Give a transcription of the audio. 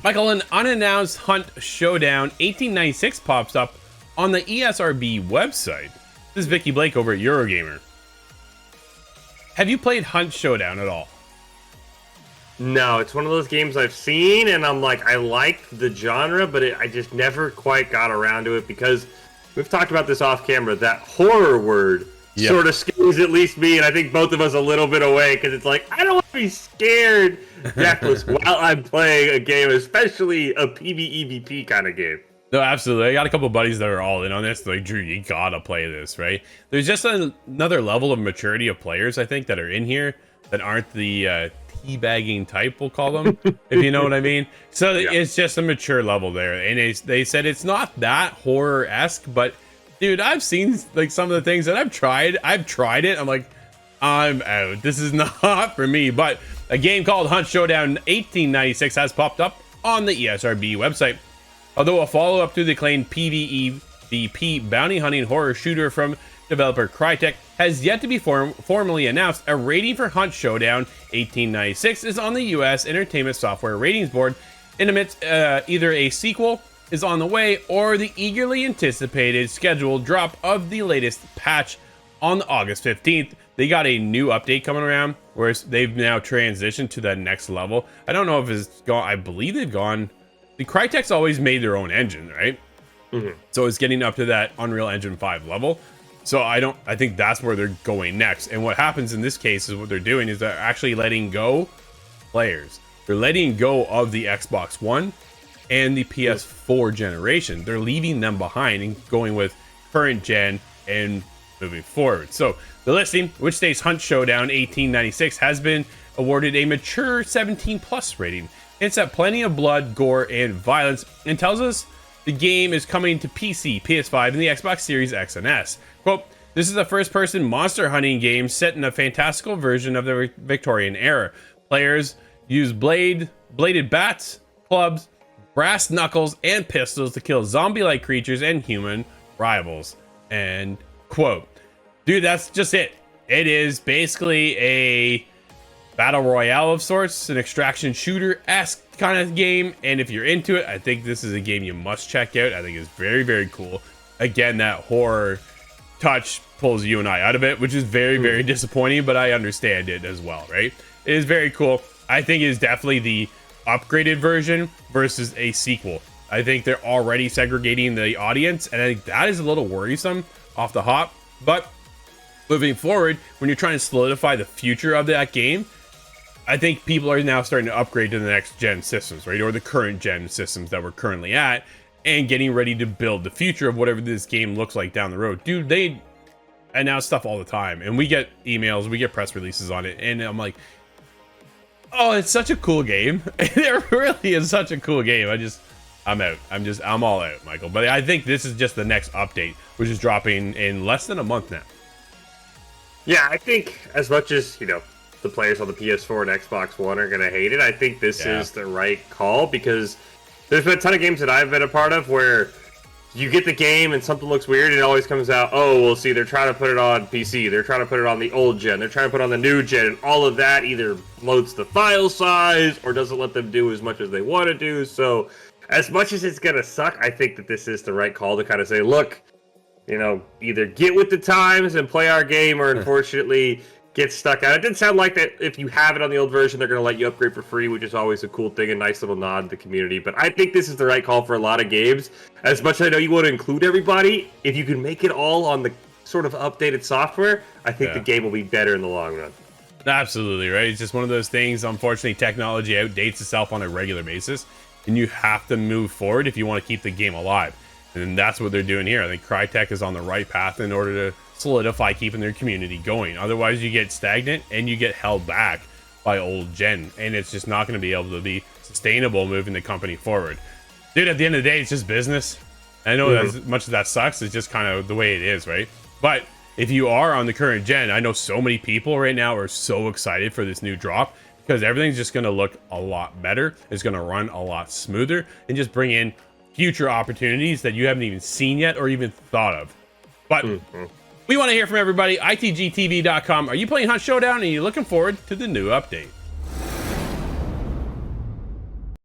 Michael, an unannounced Hunt Showdown 1896 pops up on the ESRB website. This is Vicky Blake over at Eurogamer. Have you played Hunt Showdown at all? No, it's one of those games I've seen, and I'm like, I like the genre, but I just never quite got around to it because we've talked about this off camera. That horror word sort of scares at least me, and I think both of us a little bit away because it's like, I don't want to be scared deathless while I'm playing a game, especially a PvEVP kind of game. No, absolutely. I got a couple buddies that are all in on this. They're like, Drew, you gotta play this, right? There's just another level of maturity of players, I think, that are in here that aren't the teabagging type, we'll call them, if you know what I mean. So it's just a mature level there. And they said it's not that horror-esque, but dude, I've seen like some of the things that I've tried it. I'm like, I'm out. This is not for me. But a game called Hunt Showdown 1896 has popped up on the ESRB website. Although a follow-up to the acclaimed PvEVP bounty hunting horror shooter from developer Crytek has yet to be formally announced, a rating for Hunt Showdown 1896 is on the US Entertainment Software Ratings Board, and amidst either a sequel is on the way or the eagerly anticipated scheduled drop of the latest patch on August 15th. They got a new update coming around where they've now transitioned to that next level. I don't know if it's gone. I believe they've gone. The Crytek's always made their own engine, right? So it's getting up to that Unreal Engine 5 level. So I think that's where they're going next. And what happens in this case is what they're doing is they're actually letting go players. They're letting go of the Xbox One and the PS4 generation. They're leaving them behind and going with current gen and moving forward. So the listing, which states Hunt Showdown 1896, has been awarded a mature 17 plus rating. It's at plenty of blood, gore, and violence, and tells us the game is coming to PC, PS5, and the Xbox Series X and S. Quote, this is a first-person monster hunting game set in a fantastical version of the Victorian era. Players use bladed bats, clubs, brass knuckles, and pistols to kill zombie-like creatures and human rivals. And quote, dude, that's just it. It is basically a battle royale of sorts, an extraction shooter-esque kind of game, and if you're into it, I think this is a game you must check out. I think it's very, very cool. Again, that horror touch pulls you and I out of it, which is very, very disappointing, but I understand it as well, right? It is very cool. I think it is definitely the upgraded version versus a sequel. I think they're already segregating the audience, and I think that is a little worrisome off the hop, but moving forward, when you're trying to solidify the future of that game, I think people are now starting to upgrade to the next gen systems, right? Or the current gen systems that we're currently at, and getting ready to build the future of whatever this game looks like down the road. Dude, they announce stuff all the time, and we get emails, we get press releases on it, and I'm like, oh, it's such a cool game. It really is such a cool game. I'm out. I'm all out, Michael. But I think this is just the next update, which is dropping in less than a month now. Yeah, I think as much as, the players on the PS4 and Xbox One are going to hate it, I think this is the right call, because there's been a ton of games that I've been a part of where you get the game and something looks weird and it always comes out, oh, well, see, they're trying to put it on PC, they're trying to put it on the old gen, they're trying to put it on the new gen, and all of that either loads the file size or doesn't let them do as much as they want to do. So as much as it's going to suck, I think that this is the right call to kind of say, look, either get with the times and play our game, or unfortunately get stuck out. It didn't sound like that if you have it on the old version, they're going to let you upgrade for free, which is always a cool thing, a nice little nod to the community. But I think this is the right call for a lot of games. As much as I know you want to include everybody, if you can make it all on the sort of updated software, I think the game will be better in the long run. Absolutely, right? It's just one of those things. Unfortunately, technology outdates itself on a regular basis, and you have to move forward if you want to keep the game alive. And that's what they're doing here. I think Crytek is on the right path in order to solidify keeping their community going. Otherwise, you get stagnant and you get held back by old gen, and it's just not going to be able to be sustainable moving the company forward. Dude, at the end of the day, it's just business. I know as much as that sucks, it's just kind of the way it is, right? But if you are on the current gen, I know so many people right now are so excited for this new drop, because everything's just going to look a lot better. It's going to run a lot smoother and just bring in future opportunities that you haven't even seen yet or even thought of. But we want to hear from everybody. ITGTV.com. Are you playing Hunt Showdown, and are you looking forward to the new update?